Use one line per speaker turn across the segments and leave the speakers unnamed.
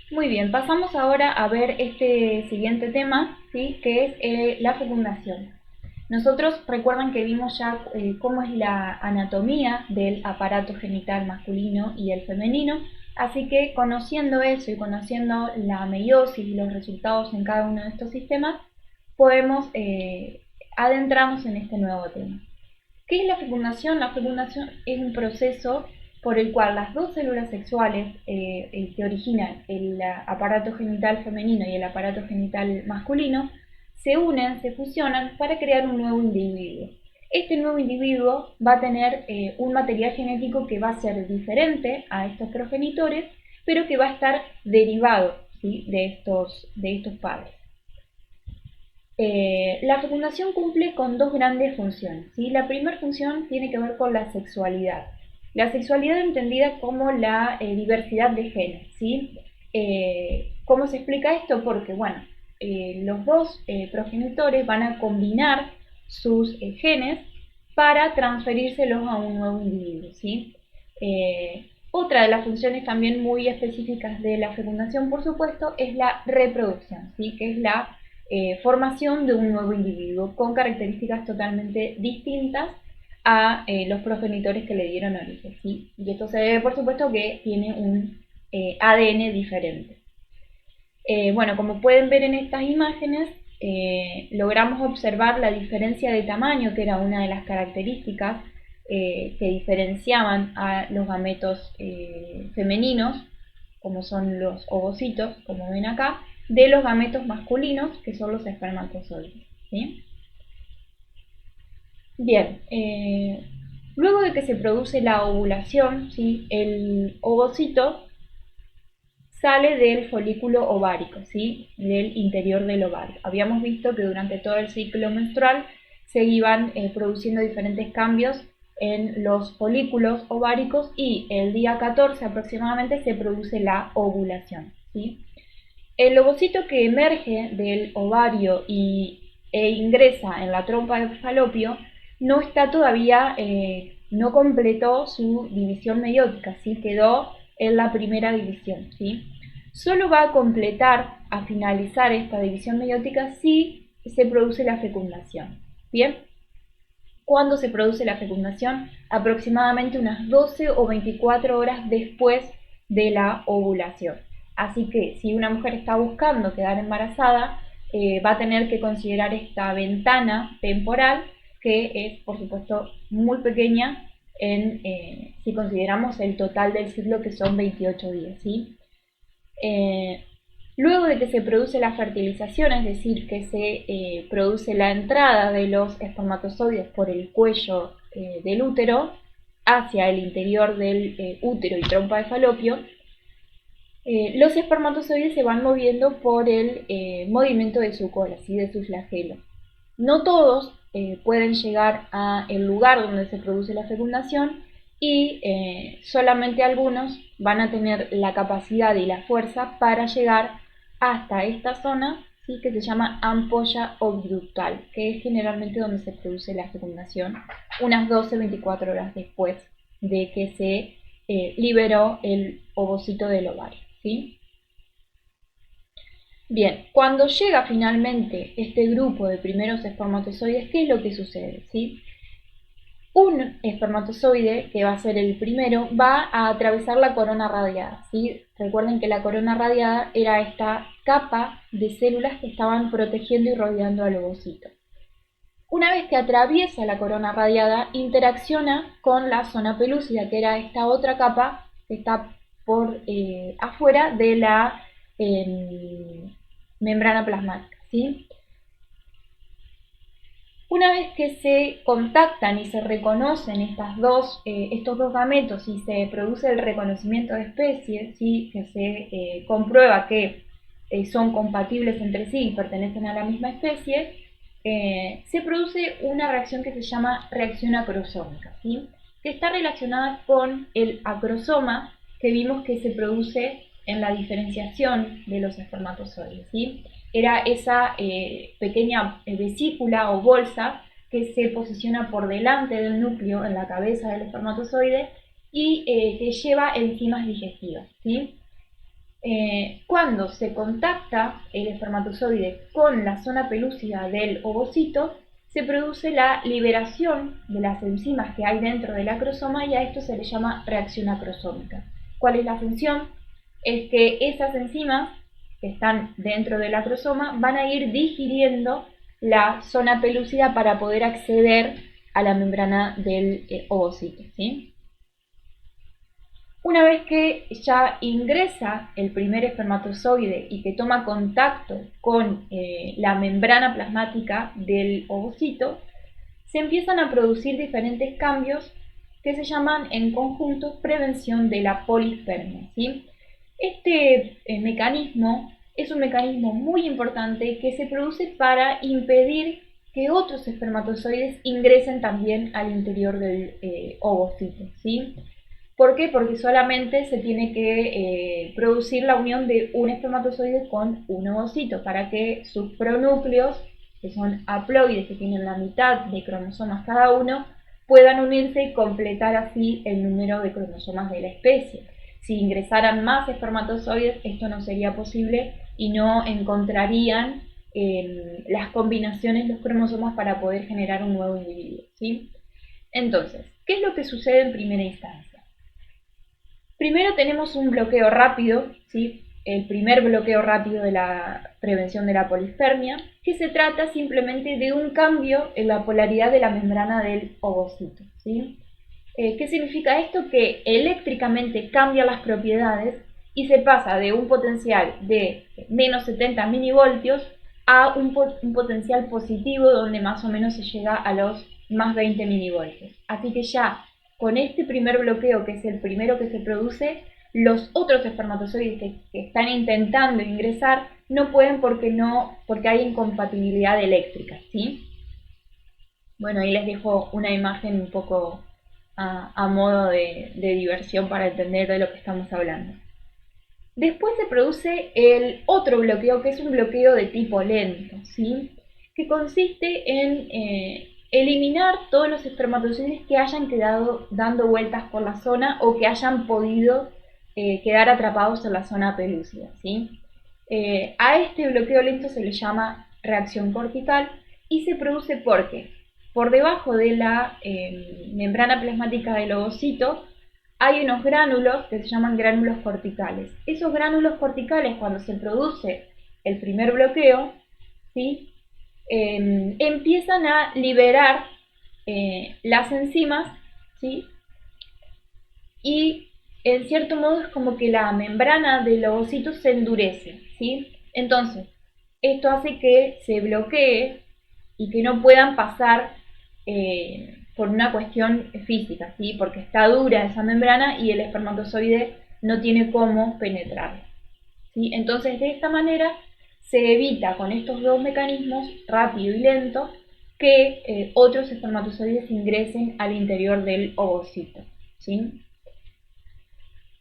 Muy bien, pasamos ahora a ver este siguiente tema, ¿sí? Que es la fecundación. Nosotros recuerdan que vimos ya cómo es la anatomía del aparato genital masculino y el femenino, así que conociendo eso y conociendo la meiosis y los resultados en cada uno de estos sistemas, podemos adentrarnos en este nuevo tema. ¿Qué es la fecundación? La fecundación es un proceso por el cual las dos células sexuales que originan el aparato genital femenino y el aparato genital masculino se unen, se fusionan para crear un nuevo individuo. Este nuevo individuo va a tener un material genético que va a ser diferente a estos progenitores, pero que va a estar derivado, ¿sí?, de estos padres. La fecundación cumple con dos grandes funciones, ¿sí? La primera función tiene que ver con la sexualidad. La sexualidad entendida como la diversidad de genes, ¿sí? ¿Cómo se explica esto? Porque, bueno, los dos progenitores van a combinar sus genes para transferírselos a un nuevo individuo, ¿sí? Otra de las funciones también muy específicas de la fecundación, por supuesto, es la reproducción, ¿sí? Que es la formación de un nuevo individuo con características totalmente distintas a los progenitores que le dieron origen, ¿sí? Y esto se debe, por supuesto, que tiene un ADN diferente. Bueno, como pueden ver en estas imágenes, logramos observar la diferencia de tamaño, que era una de las características que diferenciaban a los gametos femeninos, como son los ovocitos, como ven acá, de los gametos masculinos, que son los espermatozoides, ¿sí? Bien, luego de que se produce la ovulación, ¿sí?, el ovocito sale del folículo ovárico, ¿sí?, del interior del ovario. Habíamos visto que durante todo el ciclo menstrual se iban produciendo diferentes cambios en los folículos ováricos y el día 14 aproximadamente se produce la ovulación, ¿sí? El ovocito que emerge del ovario e ingresa en la trompa de falopio no está todavía, no completó su división meiótica, ¿sí? Quedó en la primera división, ¿sí? Solo va a completar, a finalizar esta división meiótica si se produce la fecundación. Bien, ¿cuándo se produce la fecundación? Aproximadamente unas 12 o 24 horas después de la ovulación. Así que si una mujer está buscando quedar embarazada, va a tener que considerar esta ventana temporal, que es por supuesto muy pequeña si consideramos el total del ciclo, que son 28 días, ¿sí? Luego de que se produce la fertilización, es decir, que se produce la entrada de los espermatozoides por el cuello del útero hacia el interior del útero y trompa de falopio, los espermatozoides se van moviendo por el movimiento de su cola, ¿sí?, de su flagelo. No todos pueden llegar al lugar donde se produce la fecundación y solamente algunos van a tener la capacidad y la fuerza para llegar hasta esta zona, ¿sí?, que se llama ampolla oviductal, que es generalmente donde se produce la fecundación, unas 12-24 horas después de que se liberó el ovocito del ovario, ¿sí? Bien, cuando llega finalmente este grupo de primeros espermatozoides, ¿qué es lo que sucede?, ¿sí? Un espermatozoide, que va a ser el primero, va a atravesar la corona radiada, ¿sí? Recuerden que la corona radiada era esta capa de células que estaban protegiendo y rodeando al ovocito. Una vez que atraviesa la corona radiada, interacciona con la zona pelúcida, que era esta otra capa que está por afuera de la membrana plasmática, ¿sí? Una vez que se contactan y se reconocen estos dos gametos y se produce el reconocimiento de especie, ¿sí?, que se comprueba que son compatibles entre sí y pertenecen a la misma especie, se produce una reacción que se llama reacción acrosómica, ¿sí?, que está relacionada con el acrosoma que vimos que se produce en la diferenciación de los espermatozoides, ¿sí? Era esa pequeña vesícula o bolsa que se posiciona por delante del núcleo en la cabeza del espermatozoide y que lleva enzimas digestivas, ¿sí? Cuando se contacta el espermatozoide con la zona pelúcida del ovocito, se produce la liberación de las enzimas que hay dentro del acrosoma y a esto se le llama reacción acrosómica. ¿Cuál es la función? Es que esas enzimas que están dentro del acrosoma van a ir digiriendo la zona pelúcida para poder acceder a la membrana del ovocito, ¿sí? Una vez que ya ingresa el primer espermatozoide y que toma contacto con la membrana plasmática del ovocito, se empiezan a producir diferentes cambios que se llaman en conjunto prevención de la polispermia, ¿sí? Este mecanismo es un mecanismo muy importante que se produce para impedir que otros espermatozoides ingresen también al interior del ovocito, ¿sí? ¿Por qué? Porque solamente se tiene que producir la unión de un espermatozoide con un ovocito para que sus pronúcleos, que son haploides que tienen la mitad de cromosomas cada uno, puedan unirse y completar así el número de cromosomas de la especie. Si ingresaran más espermatozoides, esto no sería posible y no encontrarían las combinaciones de los cromosomas para poder generar un nuevo individuo, ¿sí? Entonces, ¿qué es lo que sucede en primera instancia? Primero tenemos un bloqueo rápido, ¿sí? El primer bloqueo rápido de la prevención de la polispermia, que se trata simplemente de un cambio en la polaridad de la membrana del ovocito, ¿sí? ¿Qué significa esto? Que eléctricamente cambia las propiedades y se pasa de un potencial de menos 70 milivoltios a un potencial positivo donde más o menos se llega a los más 20 milivoltios. Así que ya con este primer bloqueo, que es el primero que se produce, los otros espermatozoides que están intentando ingresar no pueden porque hay incompatibilidad eléctrica, ¿sí? Bueno, ahí les dejo una imagen un poco a modo de diversión para entender de lo que estamos hablando. Después se produce el otro bloqueo, que es un bloqueo de tipo lento, ¿sí? Que consiste en eliminar todos los espermatozoides que hayan quedado dando vueltas por la zona o que hayan podido quedar atrapados en la zona pelúcida, ¿sí? A este bloqueo lento se le llama reacción cortical y se produce porque por debajo de la membrana plasmática del ovocito hay unos gránulos que se llaman gránulos corticales. Esos gránulos corticales, cuando se produce el primer bloqueo, ¿sí? Empiezan a liberar las enzimas, ¿sí? Y en cierto modo es como que la membrana del ovocito se endurece, ¿sí? Entonces, esto hace que se bloquee y que no puedan pasar por una cuestión física, ¿sí? Porque está dura esa membrana y el espermatozoide no tiene cómo penetrar, ¿sí? Entonces, de esta manera se evita con estos dos mecanismos, rápido y lento, que otros espermatozoides ingresen al interior del ovocito, ¿sí?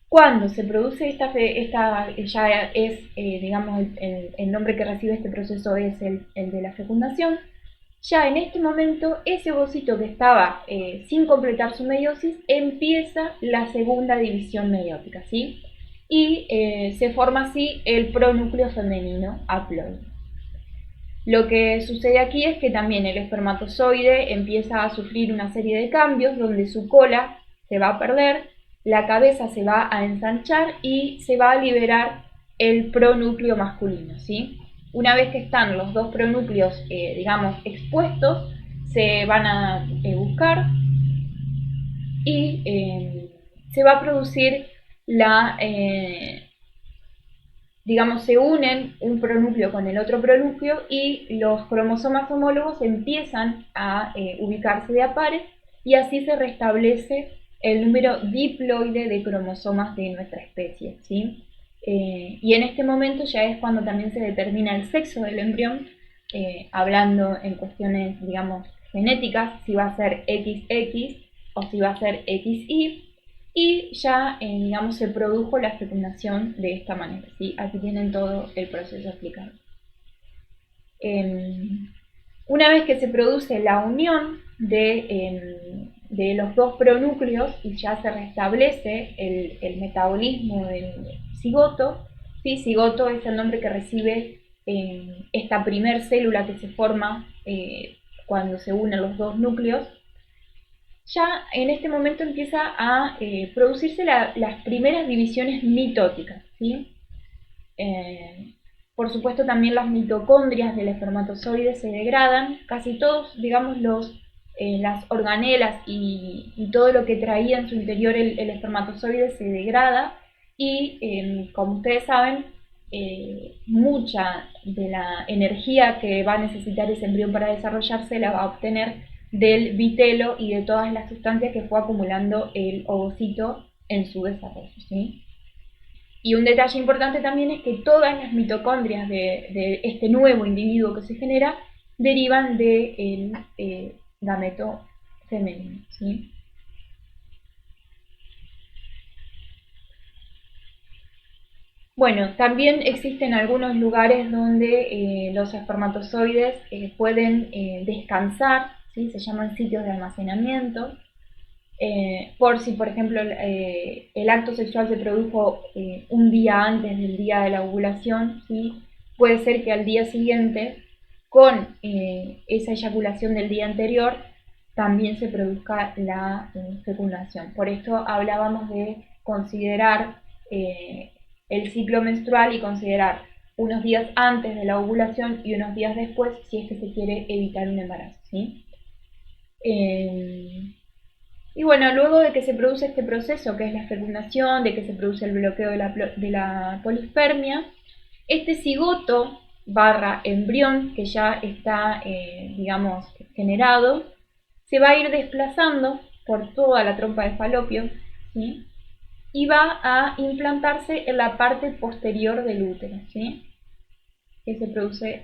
Cuando se produce esta ya es, digamos, el nombre que recibe este proceso es el de la fecundación. Ya en este momento, ese ovocito que estaba sin completar su meiosis, empieza la segunda división meiótica, ¿sí? Y se forma así el pronúcleo femenino haploide. Lo que sucede aquí es que también el espermatozoide empieza a sufrir una serie de cambios donde su cola se va a perder, la cabeza se va a ensanchar y se va a liberar el pronúcleo masculino, ¿sí? Una vez que están los dos pronúcleos, digamos, expuestos, se van a buscar y se va a producir digamos, se unen un pronúcleo con el otro pronúcleo y los cromosomas homólogos empiezan a ubicarse de a pares y así se restablece el número diploide de cromosomas de nuestra especie, ¿sí? Y en este momento ya es cuando también se determina el sexo del embrión, hablando en cuestiones, digamos, genéticas, si va a ser XX o si va a ser XY, y ya, digamos, se produjo la fecundación de esta manera, ¿sí? Aquí tienen todo el proceso explicado. Una vez que se produce la unión de los dos pronúcleos y ya se restablece el metabolismo del cigoto, Sí, cigoto es el nombre que recibe esta primer célula que se forma cuando se unen los dos núcleos. Ya en este momento empieza a producirse las primeras divisiones mitóticas, ¿sí? Por supuesto también las mitocondrias del espermatozoide se degradan, casi todos, digamos, las organelas y todo lo que traía en su interior el espermatozoide se degrada y, como ustedes saben, mucha de la energía que va a necesitar ese embrión para desarrollarse la va a obtener del vitelo y de todas las sustancias que fue acumulando el ovocito en su desarrollo, ¿sí? Y un detalle importante también es que todas las mitocondrias de este nuevo individuo que se genera derivan del gameto femenino, ¿sí? Bueno, también existen algunos lugares donde los espermatozoides pueden descansar, ¿sí? Se llaman sitios de almacenamiento. Por si, por ejemplo, el acto sexual se produjo un día antes del día de la ovulación, ¿sí? Puede ser que al día siguiente, con esa eyaculación del día anterior, también se produzca la fecundación. Por esto hablábamos de considerar el ciclo menstrual y considerar unos días antes de la ovulación y unos días después si es que se quiere evitar un embarazo, ¿sí? Y bueno, luego de que se produce este proceso, que es la fecundación, de que se produce el bloqueo de la polispermia, este cigoto barra embrión, que ya está, digamos, generado, se va a ir desplazando por toda la trompa de falopio, ¿sí? Y va a implantarse en la parte posterior del útero, ¿sí? Que se produce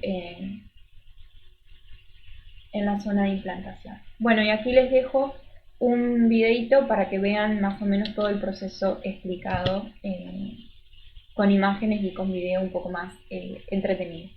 en la zona de implantación. Bueno, y aquí les dejo un videito para que vean más o menos todo el proceso explicado con imágenes y con video un poco más entretenido.